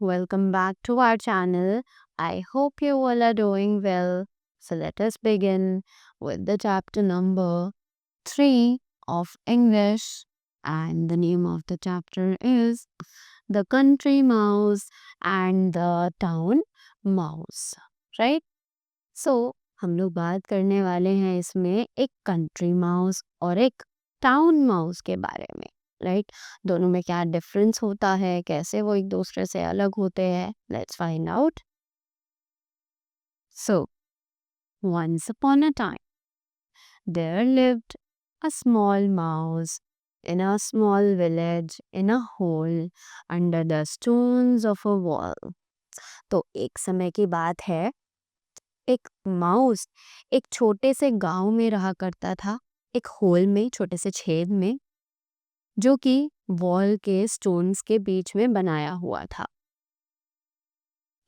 welcome back to our channel. I hope you all are doing well. So let us begin with the chapter number 3 of English, and the name of the chapter is The Country Mouse and the Town Mouse, right? So हम लोग बात करने वाले हैं इसमें एक country mouse और एक टाउन माउस के बारे में, राइट? दोनों में क्या डिफरेंस होता है, कैसे वो एक दूसरे से अलग होते हैं, let's find out. So once upon a time there lived a small mouse in a small village in a hole under the stones of a wall. तो एक समय की बात है, एक माउस एक छोटे से गांव में रहा करता था, एक होल में, छोटे से छेद में, जो कि वॉल के स्टोन्स के बीच में बनाया हुआ था.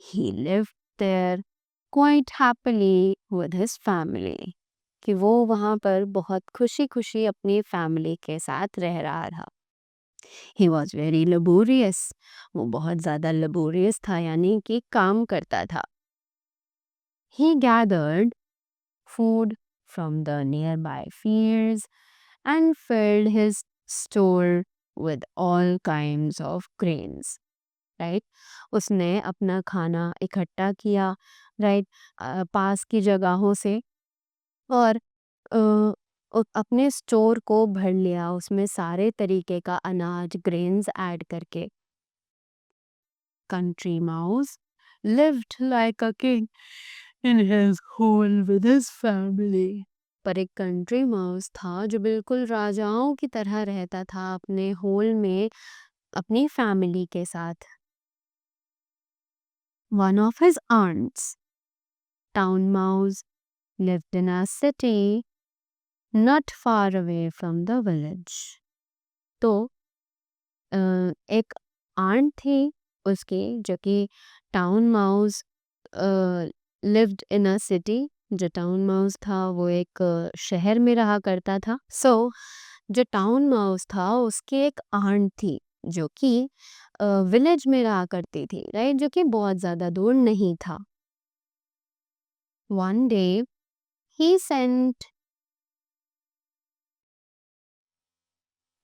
He lived there quite happily with his family. कि वो वहाँ पर बहुत खुशी खुशी अपनी फैमिली के साथ रह रहा था. He was very laborious. वो बहुत ज़्यादा laborious था, यानी कि काम करता था. He gathered food from the nearby fields and filled his store with all kinds of grains. Right, उसने अपना खाना इकट्ठा किया, राइट, पास की जगहों से, और अपने स्टोर को भर लिया उसमें सारे तरीके का अनाज, ग्रेन्स ऐड करके. Country mouse lived like a king in his hole with his family. पर एक कंट्री माउस था जो बिल्कुल राजाओं की तरह रहता था अपने होल में अपनी फैमिली के साथ. One of his aunts, Town Mouse, lived in a city not far away from the village. तो एक आंट थी उसकी, जो कि town mouse lived in a city. जो टाउन माउस था वो एक शहर में रहा करता था. सो जो टाउन माउस था उसकी एक आंट थी जो कि विलेज में रहा करती थी, राइट, जो कि बहुत ज़्यादा दूर नहीं था. One day he sent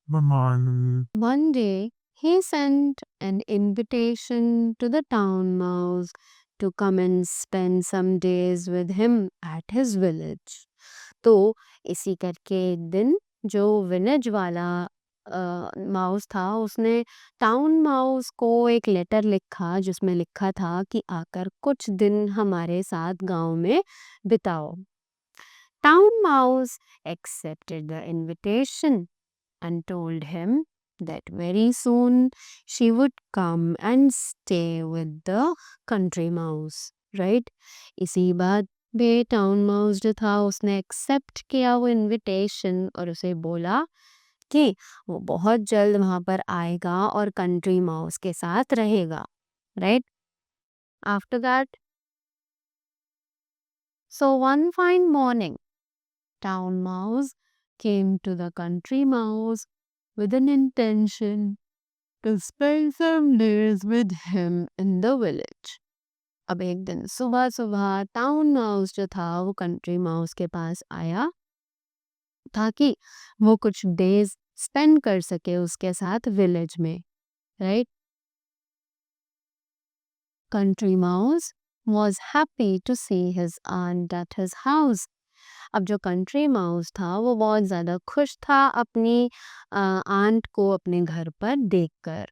One day he sent an invitation to the town mouse to come and spend some days with him at his village. तो इसी करके एक दिन जो विलेज वाला माउस था उसने टाउन माउस को एक लेटर लिखा जिसमें लिखा था कि आकर कुछ दिन हमारे साथ गांव में बिताओ. Town mouse accepted the invitation and told him that very soon she would come and stay with the country mouse, right? इसी बात पे टाउन माउस जो था उसने एक्सेप्ट किया वो इनविटेशन और उसे बोला कि वो बहुत जल्द वहाँ पर आएगा और कंट्री माउस के साथ रहेगा, right? After that, so one fine morning, Town Mouse came to the country mouse with an intention to spend some days with him in the village. अब एक दिन सुबह सुबह टाउन माउस जो था वो कंट्री माउस के पास आया ताकि वो कुछ डेज स्पेंड कर सके उसके साथ विलेज में, right? Country mouse was happy to see his aunt at his house. अब जो कंट्री माउस था वो बहुत ज़्यादा खुश था अपनी आंट को अपने घर पर देखकर.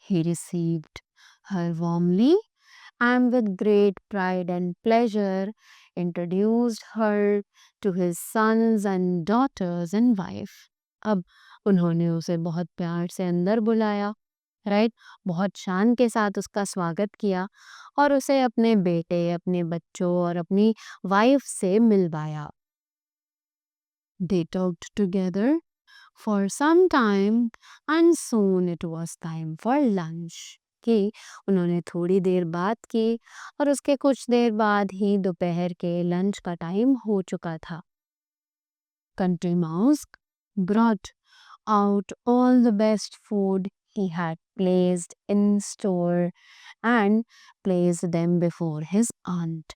He received her warmly and with great pride and pleasure introduced her to his sons and daughters and wife. अब उन्होंने उसे बहुत प्यार से अंदर बुलाया, राइट, बहुत शान के साथ उसका स्वागत किया और उसे अपने बेटे, अपने बच्चों और अपनी वाइफ से मिलवाया. They talked together for some time and soon it was time for lunch. कि उन्होंने थोड़ी देर बात की और उसके कुछ देर बाद ही दोपहर के लंच का टाइम हो चुका था. Country Mouse brought out all the best food he had placed in store and placed them before his aunt.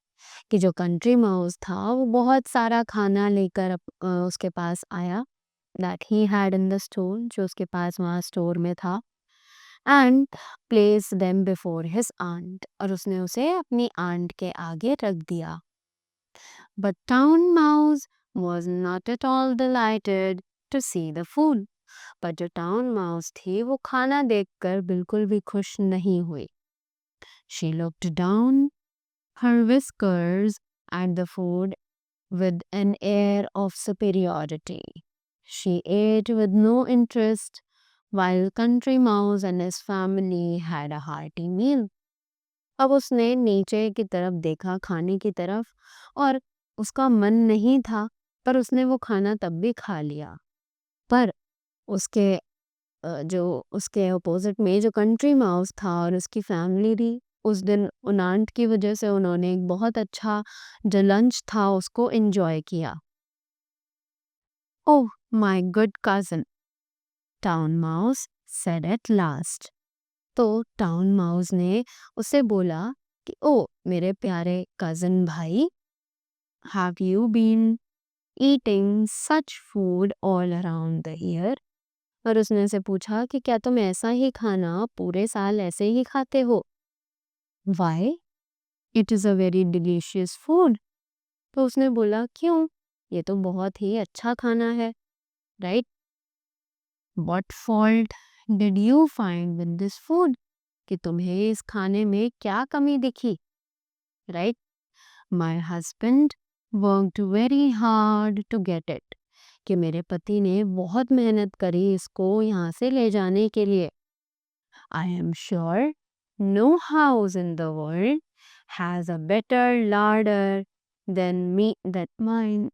कि जो कंट्री माउस था वो बहुत सारा खाना लेकर उसके पास आया, that he had in the store, जो उसके पास वहाँ स्टोर में था, and placed them before his aunt, और उसने उसे अपनी आंट के आगे रख दिया. But Town Mouse was not at all delighted to see the food. पर जो टाउन माउस थी वो खाना देखकर बिल्कुल भी खुश नहीं हुई. She looked down her whiskers at the food with an air of superiority. She ate with no interest while Country Mouse and his family had a hearty meal. अब उसने नीचे की तरफ देखा, खाने की तरफ, और उसका मन नहीं था, पर उसने वो खाना तब भी खा लिया. पर उसके जो उसके अपोजिट में जो कंट्री माउस था और उसकी फैमिली थी, उस दिन उन आंट की वजह से उन्होंने एक बहुत अच्छा जो लंच था उसको एंजॉय किया. Oh my good cousin, town mouse said at last. तो टाउन माउस ने उससे बोला कि ओ मेरे प्यारे कज़न भाई, have you been eating such food all around the year? और उसने उसे पूछा कि क्या तुम ऐसा ही खाना पूरे साल ऐसे ही खाते हो? Why? It is a very delicious food. तो उसने बोला क्यों? ये तो बहुत ही अच्छा खाना है, right? What fault did you find with this food? कि तुम्हें इस खाने में क्या कमी दिखी, right? My husband worked very hard to get it. कि मेरे पति ने बहुत मेहनत करी इसको यहाँ से ले जाने के लिए. I am sure no house in the world has a better larder than me than mine,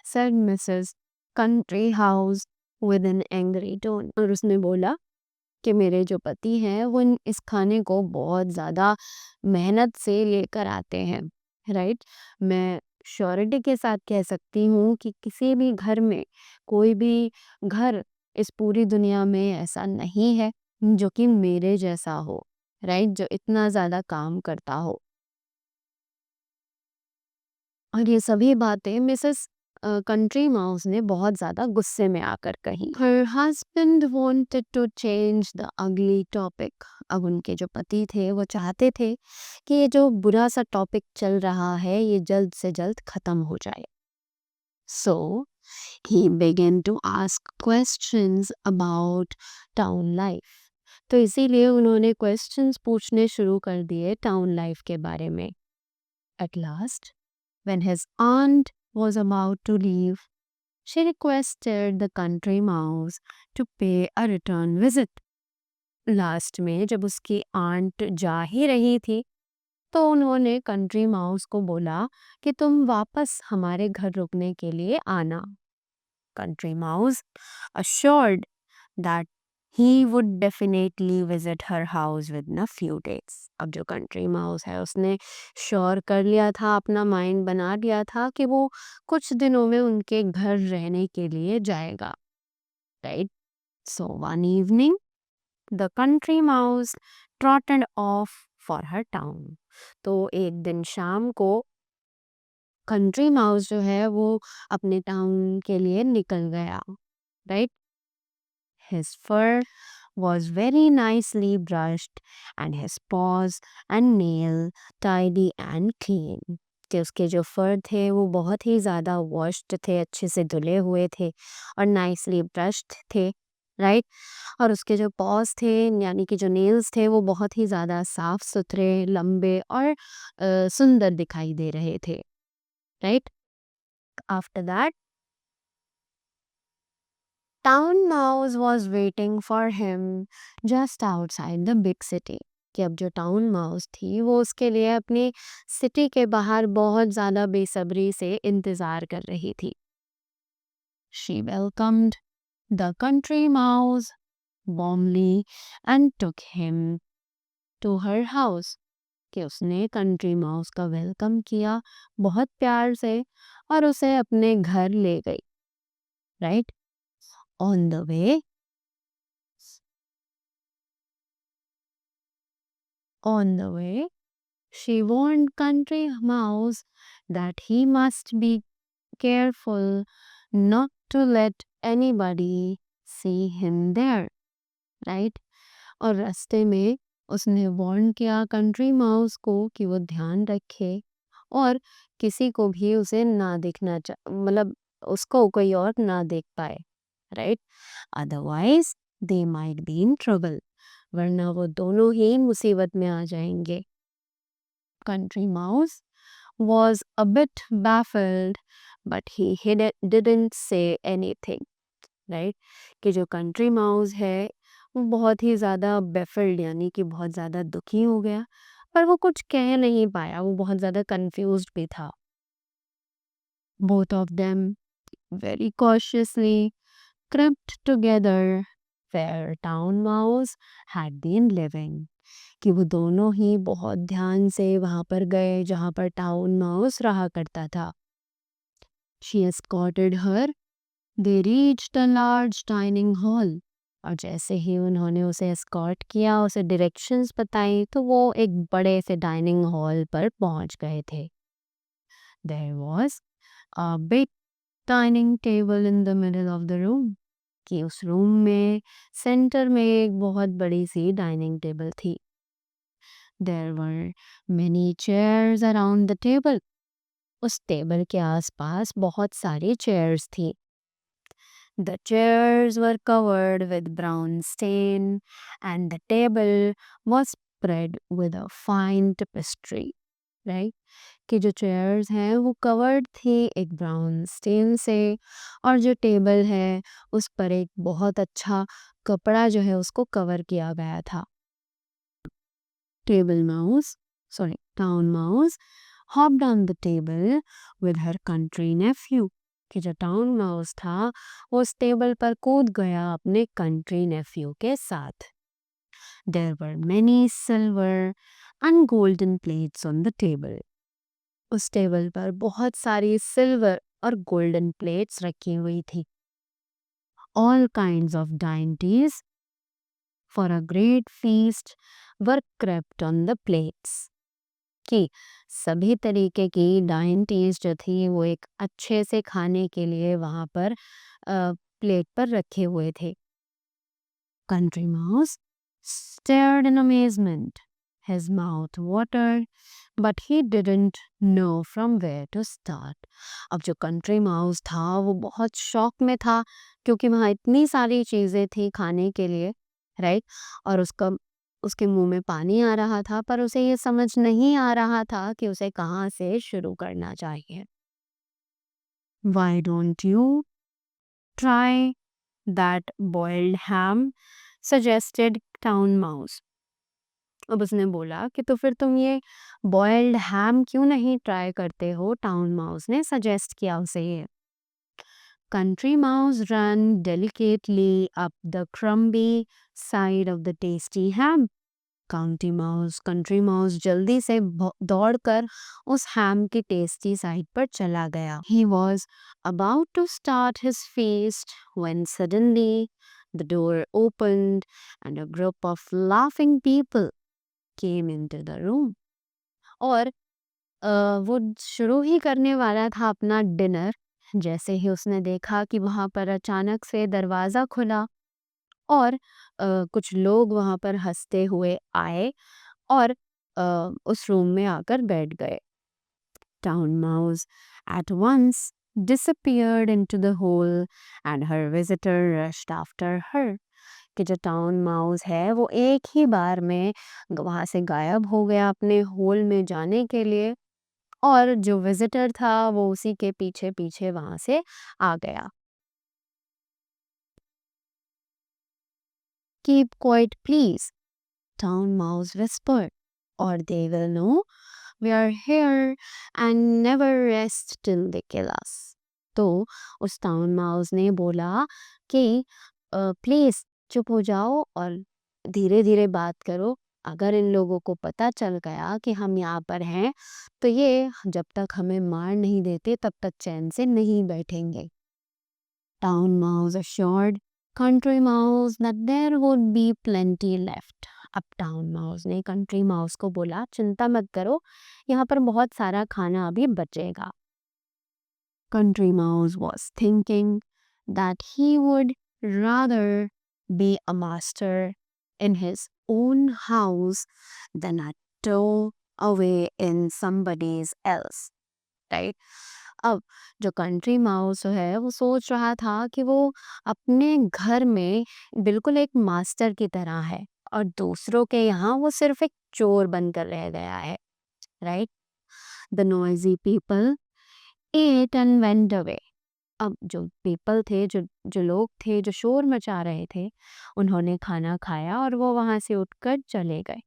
said Mrs. Country House with an angry tone. और उसने बोला कि मेरे जो पति हैं वो इस खाने को बहुत ज़्यादा मेहनत से लेकर आते हैं, राइट? मैं श्योरिटी के साथ कह सकती हूँ कि किसी भी घर में, कोई भी घर इस पूरी दुनिया में ऐसा नहीं है जो कि मेरे जैसा हो, राइट? जो इतना ज़्यादा काम करता हो. और ये सभी बातें मिसेस कंट्री माउस ने बहुत ज़्यादा गुस्से में आकर कही. Her husband wanted to change the ugly topic. अब उनके जो पति थे वो चाहते थे कि ये जो बुरा सा टॉपिक चल रहा है ये जल्द से जल्द ख़त्म हो जाए. So he began to ask questions about town life. तो इसीलिए उन्होंने क्वेश्चंस पूछने शुरू कर दिए टाउन लाइफ के बारे में. At last, when his aunt was about to leave, she requested the country mouse to pay a return visit. Last में जब उसकी आंट जा ही रही थी तो उन्होंने कंट्री माउस को बोला कि तुम वापस हमारे घर रुकने के लिए आना. Country Mouse assured that he would definitely visit her house within a few days. अब जो कंट्री माउस है उसने श्योर कर लिया था, अपना माइंड बना लिया था कि वो कुछ दिनों में उनके घर रहने के लिए जाएगा, right? So one evening, the country mouse trotted off for her town. तो एक दिन शाम को कंट्री माउस जो है वो अपने टाउन के लिए निकल गया, right? His fur was very nicely brushed and his paws and nail tidy and clean. कि उसके जो फर थे वो बहुत ही ज़्यादा वॉश्ड थे, अच्छे से धुले हुए थे और नाइसली ब्रश्ड थे, राइट? और उसके जो पॉज थे यानी कि जो नेल्स थे वो बहुत ही ज़्यादा साफ सुथरे, लंबे और सुंदर दिखाई दे रहे थे, right? After that Town Mouse was waiting for him just outside the big city. कि अब जो टाउन माउस थी वो उसके लिए अपनी सिटी के बाहर बहुत ज़्यादा बेसब्री से इंतज़ार कर रही थी. She welcomed the country mouse warmly and took him to her house. कि उसने कंट्री माउस का वेलकम किया बहुत प्यार से और उसे अपने घर ले गई, right? On the way, On the way, she warned Country Mouse that he must be careful not to let anybody see him there, right? और रास्ते में उसने वार्न किया कंट्री माउस को कि वो ध्यान रखे और किसी को भी उसे ना देखना मतलब उसको कोई और ना देख पाए, right? Otherwise they might be in trouble, वरना वो दोनों ही मुसीबत में आ जाएंगे. Country Mouse was a bit baffled, but he didn't say anything, right? कि जो कंट्री माउस है वो बहुत ही ज़्यादा बेफिल्ड यानी कि बहुत ज़्यादा दुखी हो गया, पर वो कुछ कह नहीं पाया, वो बहुत ज़्यादा कंफ्यूज्ड भी था. Both of them very cautiously crept together where Town Mouse had been living. कि वो दोनों ही बहुत ध्यान से वहाँ पर गए जहाँ पर टाउन माउस रहा करता था. She escorted her. They reached a large dining hall. और जैसे ही उन्होंने उसे एस्कॉर्ट किया, उसे डायरेक्शंस बताई, तो वो एक बड़े से डाइनिंग हॉल पर पहुंच गए थे. There was a big dining table in the middle of the room. कि उस रूम में सेंटर में एक बहुत बड़ी सी डाइनिंग टेबल थी. There were many chairs around the table. उस टेबल के आसपास बहुत सारी चेयर्स थी. The chairs were covered with brown stain and the table was spread with a fine tapestry. Right? कि जो चेयर्स हैं वो कवर्ड थी एक ब्राउन स्टेन से और जो टेबल है उस पर एक बहुत अच्छा कपड़ा जो है उसको कवर किया गया था. Town Mouse hopped on the table with her country nephew. कि जो टाउन माउस था वो उस टेबल पर कूद गया अपने कंट्री नेफ्यू के साथ. There were many silver and golden plates on the table. उस टेबल पर बहुत सारी सिल्वर और गोल्डन प्लेट्स रखी हुई थी. All kinds of dainties for a great feast were kept on the plates. कि सभी तरीके की डाइंटीज जो थी वो एक अच्छे से खाने के लिए वहाँ पर प्लेट पर रखे हुए थे. Country Mouse stared in amazement. His mouth watered, but he didn't know from where to start. अब जो कंट्री माउस था वो बहुत शॉक में था क्योंकि वहाँ इतनी सारी चीज़ें थी खाने के लिए, राइट? और उसके मुंह में पानी आ रहा था, पर उसे ये समझ नहीं आ रहा था कि उसे कहाँ से शुरू करना चाहिए. Why don't you try that boiled ham? suggested Town Mouse. अब उसने बोला कि तो फिर तुम ये बॉइल्ड हैम क्यों नहीं ट्राई करते हो? टाउन माउस ने सजेस्ट किया उसे ये. Country Mouse ran delicately up the crumbly side of the tasty ham. Country Mouse जल्दी से दौड़कर उस हैम की टेस्टी साइड पर चला गया. He was about to start his feast when suddenly the door opened and a group of laughing people came into the room. और वो शुरू ही करने वाला था अपना डिनर, जैसे ही उसने देखा कि वहाँ पर अचानक से दरवाज़ा खुला और कुछ लोग वहाँ पर हंसते हुए आए और उस रूम में आकर बैठ गए. Town Mouse at once disappeared into the hole and her visitor rushed after her. कि जो टाउन माउस है वो एक ही बार में वहाँ से गायब हो गया अपने होल में जाने के लिए और जो विजिटर था वो उसी के पीछे पीछे वहाँ से आ गया. Keep quiet please, Town Mouse whispered, or they will know we are here and never rest till they kill us. तो उस टाउन माउस ने बोला कि प्लीज चुप हो जाओ और धीरे धीरे बात करो. अगर इन लोगों को पता चल गया कि हम यहाँ पर हैं तो ये जब तक हमें मार नहीं देते तब तक चैन से नहीं बैठेंगे. Town Mouse assured Country Mouse that there would be plenty left अब टाउन माउस ने कंट्री माउस को बोला, चिंता मत करो, यहाँ पर बहुत सारा खाना अभी बचेगा। Country Mouse was thinking that he would rather be a master in his own house than a stowaway in somebody's else, right? अब जो कंट्री माउस है वो सोच रहा था कि वो अपने घर में बिल्कुल एक मास्टर की तरह है और दूसरों के यहाँ वो सिर्फ एक चोर बनकर रह गया है, right? The noisy people ate and went away. अब जो पीपल थे, जो लोग थे जो शोर मचा रहे थे, उन्होंने खाना खाया और वो वहां से उठकर चले गए।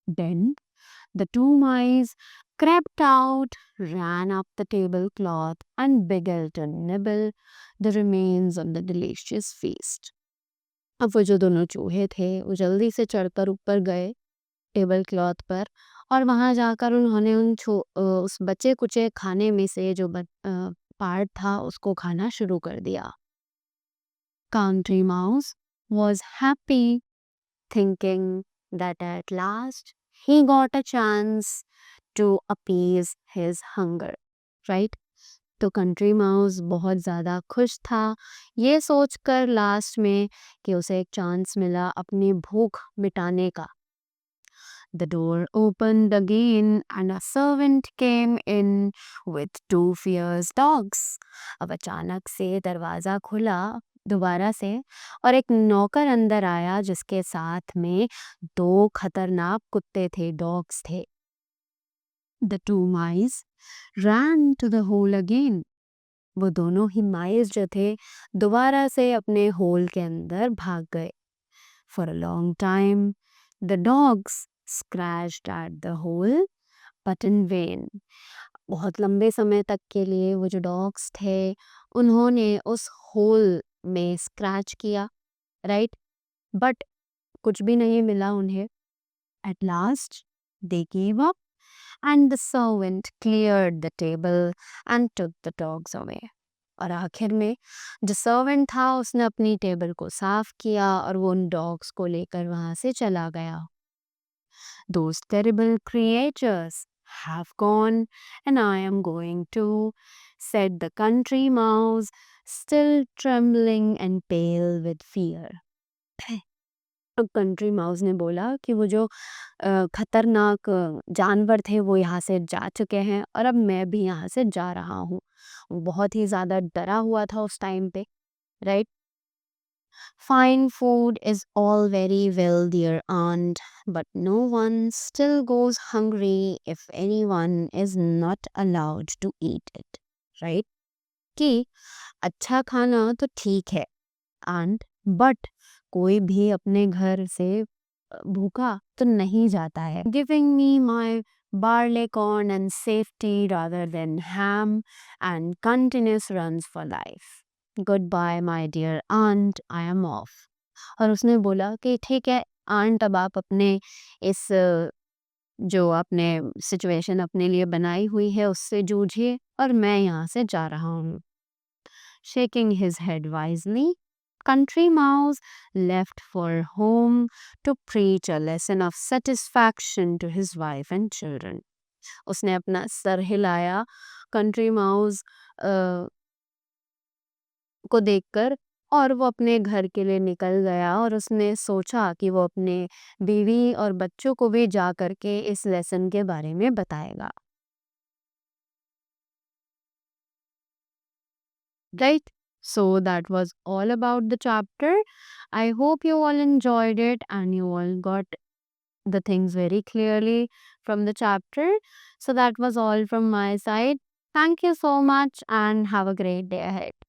Then the two mice crept out, ran up the tablecloth and began to nibble the remains of the delicious feast. अब वो जो दोनों चूहे थे वो जल्दी से चढ़कर ऊपर गए टेबल क्लॉथ पर और वहां जाकर उन्होंने उस बचे कुचे खाने में से जो पार्ट था उसको खाना शुरू कर दिया। Country Mouse was happy, thinking that at last he got a chance to appease his hunger, right? तो कंट्री माउस बहुत ज़्यादा खुश था ये सोचकर लास्ट में कि उसे एक चांस मिला अपनी भूख मिटाने का। The door opened again and a servant came in with two fierce dogs. अब अचानक से दरवाज़ा खुला दोबारा से और एक नौकर अंदर आया जिसके साथ में दो खतरनाक कुत्ते थे, डॉग्स थे। The two mice ran to the hole again. वो दोनों ही माइस जो थे दोबारा से अपने होल के अंदर भाग गए। For a long time, the dogs scratched at the hole, but in vain. बहुत लंबे समय तक के लिए वो जो डॉग्स थे उन्होंने उस होल में स्क्रैच किया, राइट? बट कुछ भी नहीं मिला उन्हें। At last, they gave up and the servant cleared the table and took the dogs away. और आखिर में जो सर्वेंट था उसने अपनी टेबल को साफ किया और वो उन डॉग्स को लेकर वहां से चला गया। Those terrible creatures have gone and I am going too, said the country mouse, still trembling and pale with fear. अब कंट्री माउस ने बोला कि वो जो खतरनाक जानवर थे वो यहाँ से जा चुके हैं और अब मैं भी यहाँ से जा रहा हूँ। वो बहुत ही ज़्यादा डरा हुआ था उस टाइम पे, right? Fine food is all very well, dear aunt, but no one still goes hungry if anyone is not allowed to eat it, right? कि अच्छा खाना तो ठीक है आंट, बट कोई भी अपने घर से भूखा तो नहीं जाता है। Giving me my barley corn and safety rather than ham and continuous runs for life. Goodbye my dear aunt, I am off. और उसने बोला कि ठीक है आंट, अब आप अपने इस जो आपने सिचुएशन अपने लिए बनाई हुई है उससे जूझिए और मैं यहाँ से जा रहा हूँ। Shaking his head wisely, Country Mouse left for home to preach a lesson of satisfaction to his wife and children. उसने अपना सर हिलाया कंट्री माउस को देखकर और वो अपने घर के लिए निकल गया और उसने सोचा कि वो अपने बीवी और बच्चों को भी जा करके इस लेसन के बारे में बताएगा, right? So that was all about the chapter. I hope you all enjoyed it and you all got the things very clearly from the chapter. So that was all from my side. Thank you so much and have a great day ahead.